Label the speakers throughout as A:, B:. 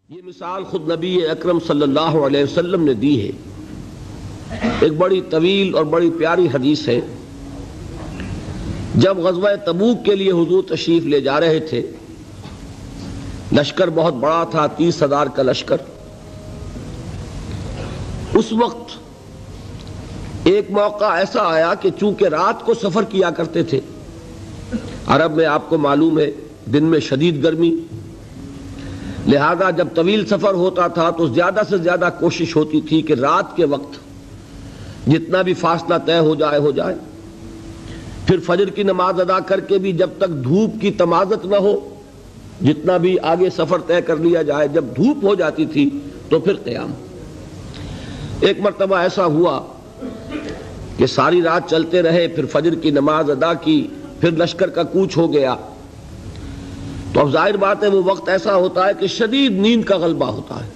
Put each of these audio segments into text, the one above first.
A: یہ مثال خود نبی اکرم صلی اللہ علیہ وسلم نے دی ہے۔ ایک بڑی طویل اور بڑی پیاری حدیث ہے۔ جب غزوہ تبوک کے لیے حضور تشریف لے جا رہے تھے، لشکر بہت بڑا تھا، 30,000 کا لشکر۔ اس وقت ایک موقع ایسا آیا کہ چونکہ رات کو سفر کیا کرتے تھے، عرب میں آپ کو معلوم ہے دن میں شدید گرمی، لہذا جب طویل سفر ہوتا تھا تو زیادہ سے زیادہ کوشش ہوتی تھی کہ رات کے وقت جتنا بھی فاصلہ طے ہو جائے، پھر فجر کی نماز ادا کر کے بھی جب تک دھوپ کی تمازت نہ ہو، جتنا بھی آگے سفر طے کر لیا جائے، جب دھوپ ہو جاتی تھی تو پھر قیام۔ ایک مرتبہ ایسا ہوا کہ ساری رات چلتے رہے، پھر فجر کی نماز ادا کی، پھر لشکر کا کوچ ہو گیا، تو اب ظاہر بات ہے وہ وقت ایسا ہوتا ہے کہ شدید نیند کا غلبہ ہوتا ہے،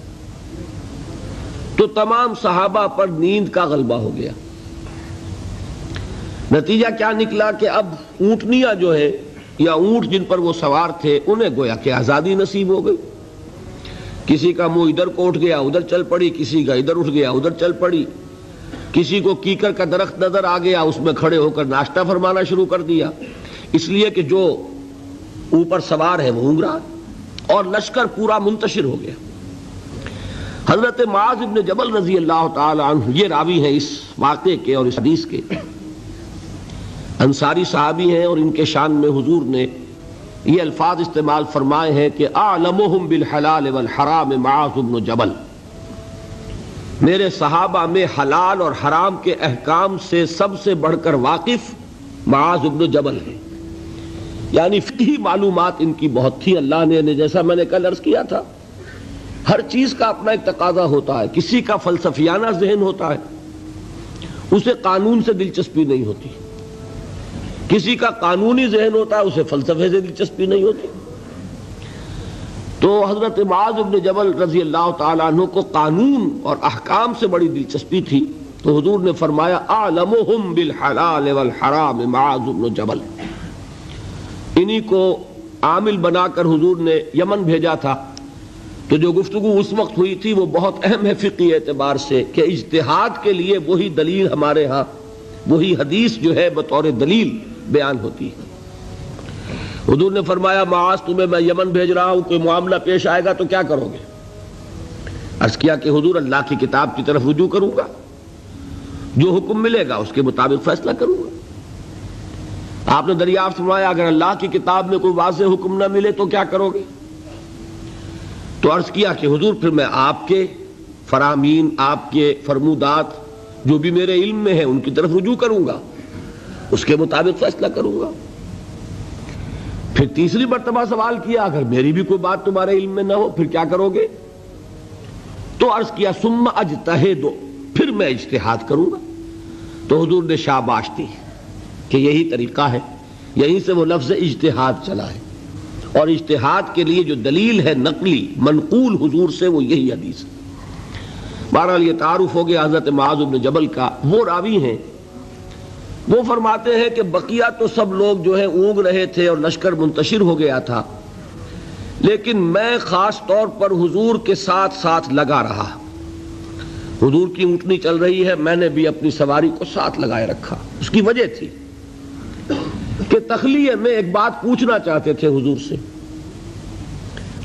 A: تو تمام صحابہ پر نیند کا غلبہ ہو گیا۔ نتیجہ کیا نکلا کہ اب اونٹنیاں جو ہے یا اونٹ جن پر وہ سوار تھے، انہیں گویا کہ آزادی نصیب ہو گئی۔ کسی کا منہ ادھر کو اٹھ گیا ادھر چل پڑی، کسی کا ادھر اٹھ گیا ادھر چل پڑی، کسی کو کیکر کا درخت نظر آ گیا، اس میں کھڑے ہو کر ناشتہ فرمانا شروع کر دیا، اس لیے کہ جو اوپر سوار ہے وہ اونگ رہا، اور لشکر پورا منتشر ہو گیا۔ حضرت معاذ ابن جبل رضی اللہ تعالی عنہ یہ راوی ہیں اس واقعے کے اور اس حدیث کے، انصاری صحابی ہیں، اور ان کے شان میں حضور نے یہ الفاظ استعمال فرمائے ہیں کہ اعلمہم بالحلال والحرام معاذ ابن جبل، میرے صحابہ میں حلال اور حرام کے احکام سے سب سے بڑھ کر واقف معاذ ابن جبل ہیں۔ یعنی فقہی معلومات ان کی بہت تھی۔ اللہ نے جیسا میں نے کل عرض کیا تھا، ہر چیز کا اپنا ایک تقاضا ہوتا ہے۔ کسی کا فلسفیانہ ذہن ہوتا ہے، اسے قانون سے دلچسپی نہیں ہوتی، کسی کا قانونی ذہن ہوتا ہے، اسے فلسفے سے دلچسپی نہیں ہوتی۔ تو حضرت معاذ ابن جبل رضی اللہ تعالیٰ عنہ کو قانون اور احکام سے بڑی دلچسپی تھی، تو حضور نے فرمایا اعلمہم بالحلال والحرام معاذ ابن جبل۔ انہی کو عامل بنا کر حضور نے یمن بھیجا تھا۔ تو جو گفتگو اس وقت ہوئی تھی وہ بہت اہم ہے فقہی اعتبار سے، کہ اجتہاد کے لیے وہی دلیل ہمارے ہاں، وہی حدیث جو ہے بطور دلیل بیان ہوتی ہے۔ حضور نے فرمایا معاذ تمہیں میں یمن بھیج رہا ہوں، کوئی معاملہ پیش آئے گا تو کیا کرو گے؟ عرض کیا کہ حضور اللہ کی کتاب کی طرف رجوع کروں گا، جو حکم ملے گا اس کے مطابق فیصلہ کروں گا۔ آپ نے دریافت فرمایا اگر اللہ کی کتاب میں کوئی واضح حکم نہ ملے تو کیا کرو گے؟ تو عرض کیا کہ حضور پھر میں آپ کے فرامین، آپ کے فرمودات جو بھی میرے علم میں ہیں ان کی طرف رجوع کروں گا، اس کے مطابق فیصلہ کروں گا۔ پھر تیسری مرتبہ سوال کیا اگر میری بھی کوئی بات تمہارے علم میں نہ ہو پھر کیا کرو گے؟ تو عرض کیا ثم اجتہد، پھر میں اجتہاد کروں گا۔ تو حضور نے شاباش دی کہ یہی طریقہ ہے، یہیں سے وہ لفظ اجتہاد چلا ہے، اور اجتہاد کے لیے جو دلیل ہے نقلی منقول حضور سے وہ یہی حدیث ہے۔ بہرحال یہ تعارف ہو گیا حضرت معاذ بن جبل کا۔ وہ راوی ہیں، وہ فرماتے ہیں کہ بقیہ تو سب لوگ جو ہے اونگ رہے تھے اور لشکر منتشر ہو گیا تھا، لیکن میں خاص طور پر حضور کے ساتھ ساتھ لگا رہا۔ حضور کی اونٹنی چل رہی ہے، میں نے بھی اپنی سواری کو ساتھ لگائے رکھا۔ اس کی وجہ تھی کہ تخلیہ میں ایک بات پوچھنا چاہتے تھے حضور سے،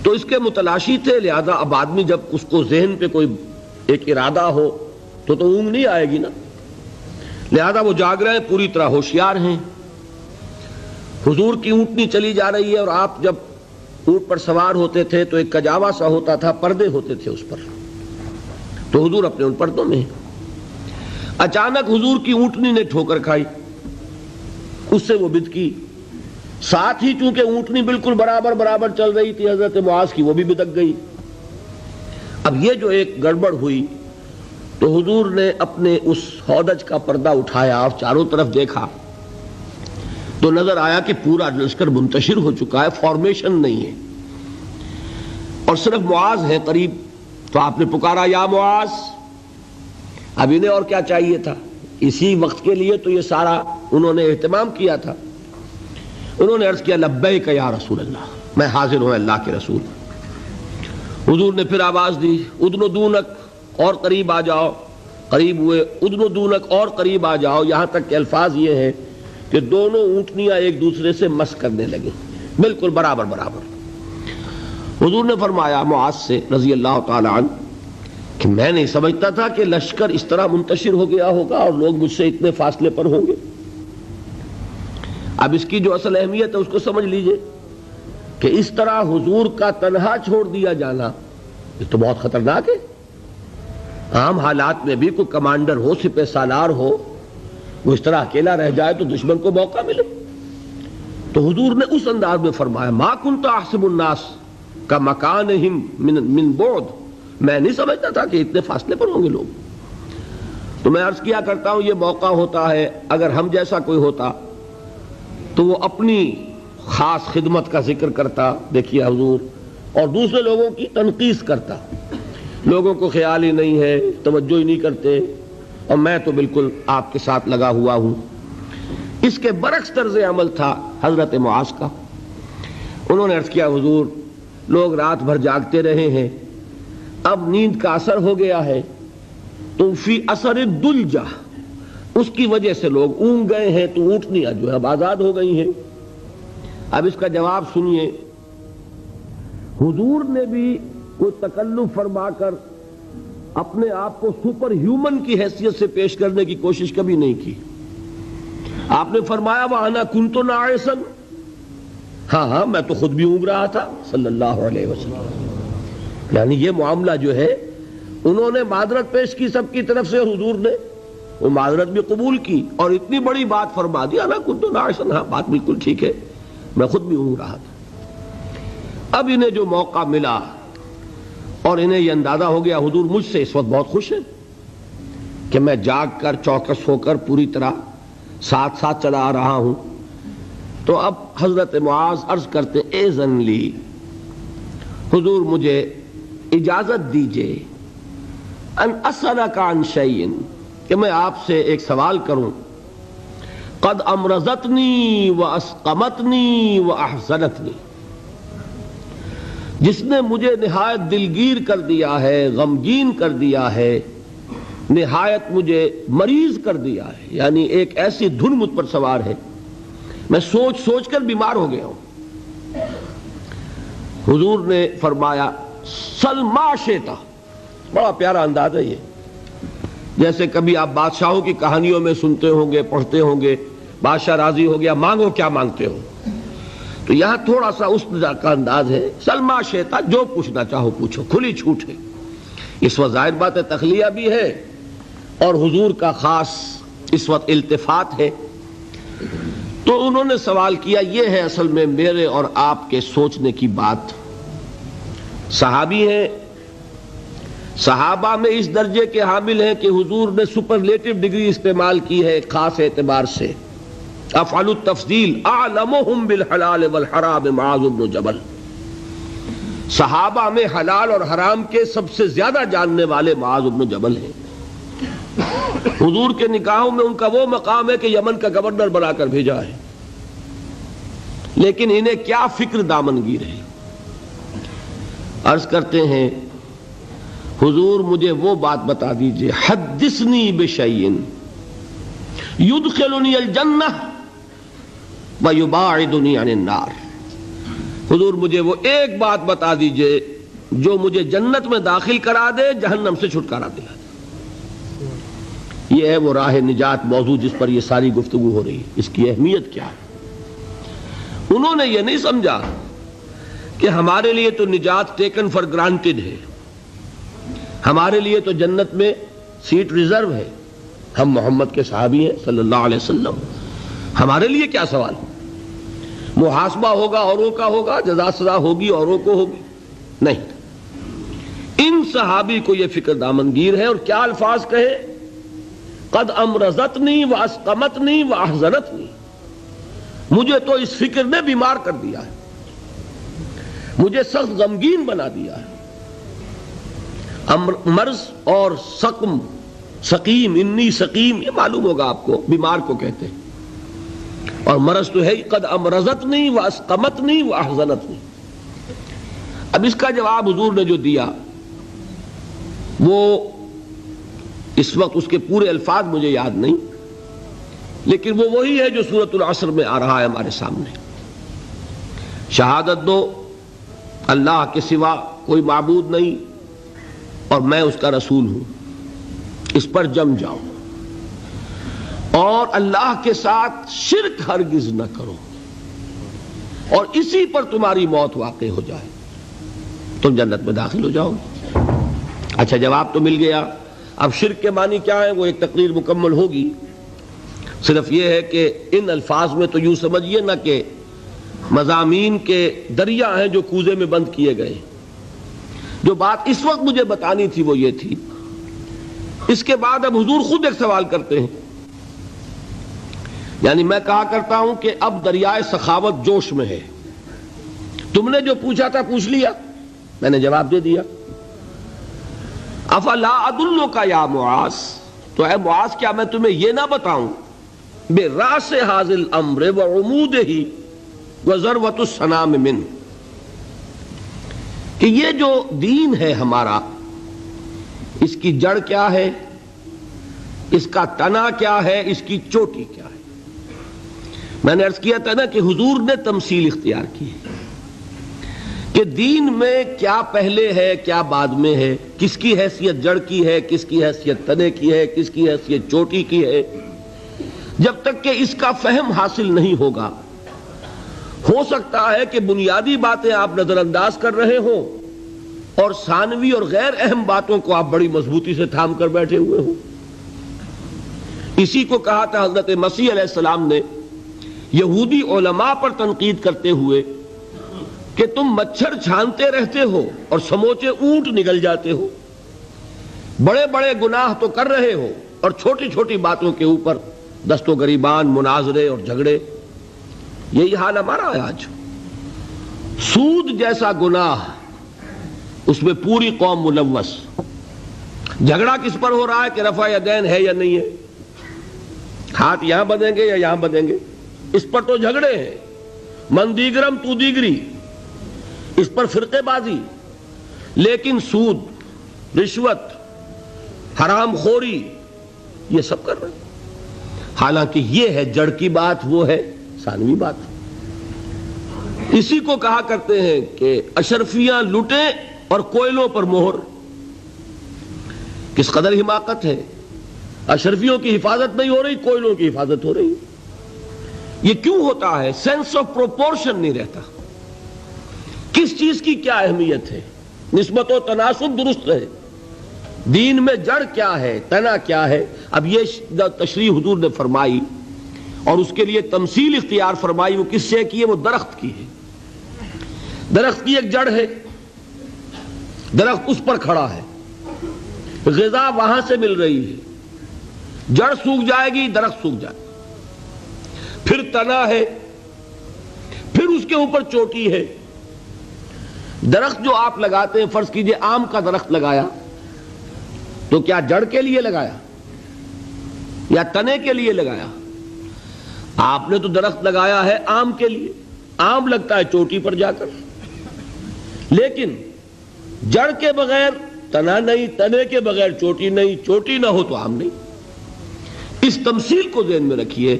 A: تو اس کے متلاشی تھے، لہذا اب آدمی جب اس کو ذہن پہ کوئی ایک ارادہ ہو تو اونگ نہیں آئے گی نا، لہذا وہ جاگ رہے ہیں، پوری طرح ہوشیار ہیں۔ حضور کی اونٹنی چلی جا رہی ہے، اور آپ جب اونٹ پر سوار ہوتے تھے تو ایک کجاوا سا ہوتا تھا، پردے ہوتے تھے اس پر، تو حضور اپنے ان پردوں میں ہیں۔ اچانک حضور کی اونٹنی نے ٹھوکر کھائی، اس سے وہ بدکی، ساتھ ہی چونکہ اونٹنی بالکل برابر چل رہی تھی حضرت معاذ کی، وہ بھی بدک گئی۔ اب یہ جو ایک گڑبڑ ہوئی تو حضور نے اپنے اس ہودج کا پردہ اٹھایا اور چاروں طرف دیکھا تو نظر آیا کہ پورا لشکر منتشر ہو چکا ہے، فارمیشن نہیں ہے، اور صرف معاذ ہے قریب۔ تو آپ نے پکارا یا معاذ۔ اب انہیں اور کیا چاہیے تھا؟ اسی وقت کے لیے تو یہ سارا انہوں نے اہتمام کیا تھا۔ انہوں نے عرض کیا لبیک یا رسول اللہ، میں حاضر ہوں اللہ کے رسول۔ حضور نے پھر آواز دی ادنو دونک اور قریب آ جاؤ، قریب ہوئے، ادنو دونک اور قریب آ جاؤ، یہاں تک کہ الفاظ یہ ہیں کہ دونوں اونٹنیاں ایک دوسرے سے مس کرنے لگیں، بالکل برابر برابر۔ حضور نے فرمایا معاذ سے رضی اللہ تعالی عنہ کہ میں نہیں سمجھتا تھا کہ لشکر اس طرح منتشر ہو گیا ہوگا اور لوگ مجھ سے اتنے فاصلے پر ہوں گے۔ اب اس کی جو اصل اہمیت ہے اس کو سمجھ لیجئے کہ اس طرح حضور کا تنہا چھوڑ دیا جانا یہ تو بہت خطرناک ہے۔ عام حالات میں بھی کوئی کمانڈر ہو، سپہ سالار ہو، وہ اس طرح اکیلا رہ جائے تو دشمن کو موقع ملے۔ تو حضور نے اس انداز میں فرمایا ما کنت احسب الناس کا مکانہم من بعد، میں نہیں سمجھتا تھا کہ اتنے فاصلے پر ہوں گے لوگ۔ تو میں عرض کیا کرتا ہوں یہ موقع ہوتا ہے اگر ہم جیسا کوئی ہوتا تو وہ اپنی خاص خدمت کا ذکر کرتا، دیکھیے حضور، اور دوسرے لوگوں کی تنقیص کرتا، لوگوں کو خیال ہی نہیں ہے، توجہ ہی نہیں کرتے، اور میں تو بالکل آپ کے ساتھ لگا ہوا ہوں۔ اس کے برعکس طرز عمل تھا حضرت معاذ کا۔ انہوں نے عرض کیا حضور لوگ رات بھر جاگتے رہے ہیں، اب نیند کا اثر ہو گیا ہے، تو فی اثر الدلجہ، اس کی وجہ سے لوگ اونگ گئے ہیں، تو اونٹنیاں جو ہے اب آزاد ہو گئی ہیں۔ اب اس کا جواب سنیے، حضور نے بھی کوئی تکلف فرما کر اپنے آپ کو سپر ہیومن کی حیثیت سے پیش کرنے کی کوشش کبھی نہیں کی۔ آپ نے فرمایا وَأَنَا كُنْتُ نَاعِسًا، ہاں میں تو خود بھی اونگ رہا تھا صلی اللہ علیہ وسلم۔ یعنی یہ معاملہ جو ہے انہوں نے معذرت پیش کی سب کی طرف سے، حضور نے وہ معذرت بھی قبول کی اور اتنی بڑی بات فرما دی انا كنت ناعسا، ہاں بات بالکل ٹھیک ہے، میں خود بھی اونگ رہا تھا۔ اب انہیں جو موقع ملا اور انہیں یہ اندازہ ہو گیا حضور مجھ سے اس وقت بہت خوش ہیں کہ میں جاگ کر چوکس ہو کر پوری طرح ساتھ ساتھ چلا آ رہا ہوں، تو اب حضرت معاذ عرض کرتے اذن لی، حضور مجھے اجازت دیجئے ان اسألک عن شیء، کہ میں آپ سے ایک سوال کروں، قد امرضتنی واسقمتنی واحزنتنی، جس نے مجھے نہایت دلگیر کر دیا ہے، غمگین کر دیا ہے، نہایت مجھے مریض کر دیا ہے، یعنی ایک ایسی دھن مجھ پر سوار ہے، میں سوچ سوچ کر بیمار ہو گیا ہوں۔ حضور نے فرمایا سل ما شئت، بڑا پیارا انداز ہے یہ، جیسے کبھی آپ بادشاہوں کی کہانیوں میں سنتے ہوں گے، پڑھتے ہوں گے، بادشاہ راضی ہو گیا مانگو کیا مانگتے ہو، تو یہاں تھوڑا سا اس کا انداز ہے سل ما شئت، جو پوچھنا چاہو پوچھو، کھلی چھوٹ ہے۔ اس وقت ظاہر بات ہے تخلیہ بھی ہے اور حضور کا خاص اس وقت التفات ہے۔ تو انہوں نے سوال کیا، یہ ہے اصل میں میرے اور آپ کے سوچنے کی بات۔ صحابی ہیں، صحابہ میں اس درجے کے حامل ہیں کہ حضور نے سپرلیٹو ڈگری استعمال کی ہے خاص اعتبار سے، افعل التفضیل اعلمہم بالحلال والحرام معاذ بن جبل، صحابہ میں حلال اور حرام کے سب سے زیادہ جاننے والے معاذ بن جبل ہیں۔ حضور کے نکاحوں میں ان کا وہ مقام ہے کہ یمن کا گورنر بنا کر بھیجا ہے، لیکن انہیں کیا فکر دامنگیر ہے۔ عرض کرتے ہیں حضور مجھے وہ بات بتا دیجئے، حدثنی بشیء یدخلنی الجنہ ویباعدنی عن النار، حضور مجھے وہ ایک بات بتا دیجئے جو مجھے جنت میں داخل کرا دے، جہنم سے چھٹکارا دلا دے۔ یہ ہے وہ راہ نجات موضوع جس پر یہ ساری گفتگو ہو رہی ہے، اس کی اہمیت کیا ہے۔ انہوں نے یہ نہیں سمجھا کہ ہمارے لیے تو نجات ٹیکن فار گرانٹڈ ہے، ہمارے لیے تو جنت میں سیٹ ریزرو ہے، ہم محمد کے صحابی ہیں صلی اللہ علیہ وسلم، ہمارے لیے کیا سوال، محاسبہ ہوگا اوروں کا ہوگا، جزا سزا ہوگی اوروں کو ہوگی، نہیں۔ ان صحابی کو یہ فکر دامنگیر ہے، اور کیا الفاظ کہے، قد امرضتنی واسقمتنی واحزنتنی، مجھے تو اس فکر نے بیمار کر دیا ہے، مجھے سخت غمگین بنا دیا ہے۔ مرض اور سقم، سقیم، انی سقیم، یہ معلوم ہوگا آپ کو، بیمار کو کہتے ہیں، اور مرض تو ہے قد امرضتنی واسقمتنی واحزنتنی۔ اب اس کا جواب حضور نے جو دیا وہ اس وقت اس کے پورے الفاظ مجھے یاد نہیں، لیکن وہ وہی ہے جو سورۃ العصر میں آ رہا ہے ہمارے سامنے۔ شہادت دو اللہ کے سوا کوئی معبود نہیں اور میں اس کا رسول ہوں، اس پر جم جاؤ، اور اللہ کے ساتھ شرک ہرگز نہ کرو، اور اسی پر تمہاری موت واقع ہو جائے، تم جنت میں داخل ہو جاؤ گے۔ اچھا، جواب تو مل گیا۔ اب شرک کے معنی کیا ہے وہ ایک تقریر مکمل ہوگی، صرف یہ ہے کہ ان الفاظ میں تو یوں سمجھیے نہ کہ مضامین کے دریا ہیں جو کوزے میں بند کیے گئے۔ جو بات اس وقت مجھے بتانی تھی وہ یہ تھی، اس کے بعد اب حضور خود ایک سوال کرتے ہیں، یعنی میں کہا کرتا ہوں کہ اب دریائے سخاوت جوش میں ہے، تم نے جو پوچھا تھا پوچھ لیا، میں نے جواب دے دیا۔ افلا ادلک یا معاذ، تو اے معاذ کیا میں تمہیں یہ نہ بتاؤں براس ھذا الامر وعمودہ وذروۃ السنام منہ، کہ یہ جو دین ہے ہمارا، اس کی جڑ کیا ہے، اس کا تنا کیا ہے، اس کی چوٹی کیا ہے۔ میں نے عرض کیا تھا نا کہ حضور نے تمثیل اختیار کی ہے کہ دین میں کیا پہلے ہے کیا بعد میں ہے، کس کی حیثیت جڑ کی ہے، کس کی حیثیت تنے کی ہے، کس کی حیثیت چوٹی کی ہے۔ جب تک کہ اس کا فہم حاصل نہیں ہوگا، ہو سکتا ہے کہ بنیادی باتیں آپ نظر انداز کر رہے ہوں اور ثانوی اور غیر اہم باتوں کو آپ بڑی مضبوطی سے تھام کر بیٹھے ہوئے ہوں۔ اسی کو کہا تھا حضرت مسیح علیہ السلام نے یہودی علماء پر تنقید کرتے ہوئے کہ تم مچھر چھانتے رہتے ہو اور سموچے اونٹ نگل جاتے ہو، بڑے بڑے گناہ تو کر رہے ہو اور چھوٹی چھوٹی باتوں کے اوپر دست و گریبان، مناظرے اور جھگڑے۔ یہی حال ہمارا ہے آج۔ سود جیسا گناہ، اس میں پوری قوم ملوث۔ جھگڑا کس پر ہو رہا ہے کہ رفع یدین ہے یا نہیں ہے، ہاتھ یہاں بدیں گے یا یہاں بدیں گے، اس پر تو جھگڑے ہیں۔ من دیگرم تو دیگری، اس پر فرقے بازی۔ لیکن سود، رشوت، حرام خوری، یہ سب کر رہے ہیں۔ حالانکہ یہ ہے جڑ کی بات، وہ ہے ثانوی بات۔ اسی کو کہا کرتے ہیں کہ اشرفیاں لٹیں اور کوئلوں پر مہر۔ کس قدر حماقت ہے، اشرفیوں کی حفاظت نہیں ہو رہی، کوئلوں کی حفاظت ہو رہی۔ یہ کیوں ہوتا ہے؟ سینس آف پروپورشن نہیں رہتا، کس چیز کی کیا اہمیت ہے، نسبت و تناسب درست ہے، دین میں جڑ کیا ہے، تنا کیا ہے۔ اب یہ تشریح حضور نے فرمائی اور اس کے لیے تمثیل اختیار فرمائی، وہ کس سے کی ہے؟ وہ درخت کی ہے۔ درخت کی ایک جڑ ہے، درخت اس پر کھڑا ہے، غذا وہاں سے مل رہی ہے، جڑ سوکھ جائے گی، درخت سوکھ جائے گا۔ پھر تنا ہے، پھر اس کے اوپر چوٹی ہے۔ درخت جو آپ لگاتے ہیں، فرض کیجئے آم کا درخت لگایا تو کیا جڑ کے لیے لگایا یا تنے کے لیے لگایا؟ آپ نے تو درخت لگایا ہے آم کے لیے، آم لگتا ہے چوٹی پر جا کر، لیکن جڑ کے بغیر تنا نہیں، تنے کے بغیر چوٹی نہیں، چوٹی نہ ہو تو آم نہیں۔ اس تمثیل کو ذہن میں رکھیے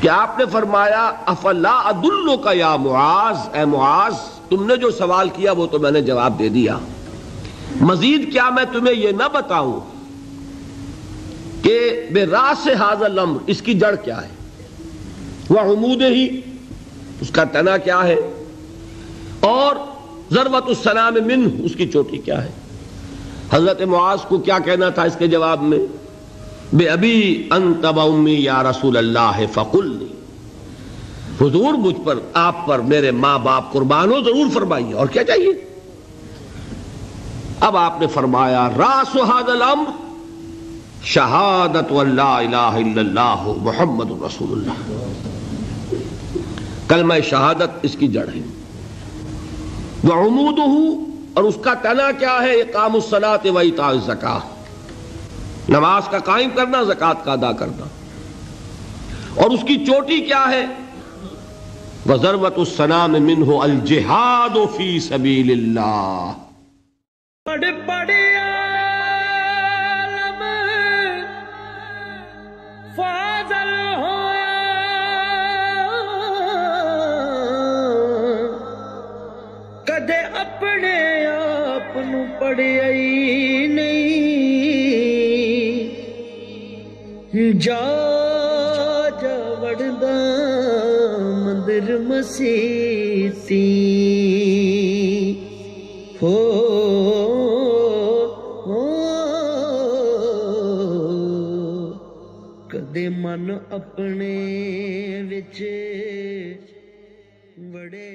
A: کہ آپ نے فرمایا افلا ادلک یا معاذ، اے معاذ تم نے جو سوال کیا وہ تو میں نے جواب دے دیا، مزید کیا میں تمہیں یہ نہ بتاؤں کہ براس ھذا الامر، اس کی جڑ کیا ہے، وعمودہ، اس کا تنا کیا ہے، اور ذروۃ السنام منہ، اس کی چوٹی کیا ہے۔ حضرت معاذ کو کیا کہنا تھا اس کے جواب میں؟ بے ابی انت و امی یا رسول اللہ فقلنی، حضور مجھ پر، آپ پر میرے ماں باپ قربان ہو، ضرور فرمائیے، اور کیا چاہیے۔ اب آپ نے فرمایا راس ھذا الامر شہادت ان لا الہ الا اللہ محمد رسول اللہ، کلمہ شہادت اس کی جڑ ہے۔ وعمودہ، اور اس کا تنا کیا ہے؟ اقام الصلاۃ و ایتاء الزکاۃ، نماز کا قائم کرنا، زکوٰۃ کا ادا کرنا۔ اور اس کی چوٹی کیا ہے؟ وذروۃ السنام منہ الجہاد فی سبیل اللہ۔
B: پڑھ پڑھ عالم فاضل ہویا، کدے اپنے آپ نو پڑھیا ہی نہیں، جا جا وڑدا مندر مسیتی ہو کدے من اپنے وچ وڑے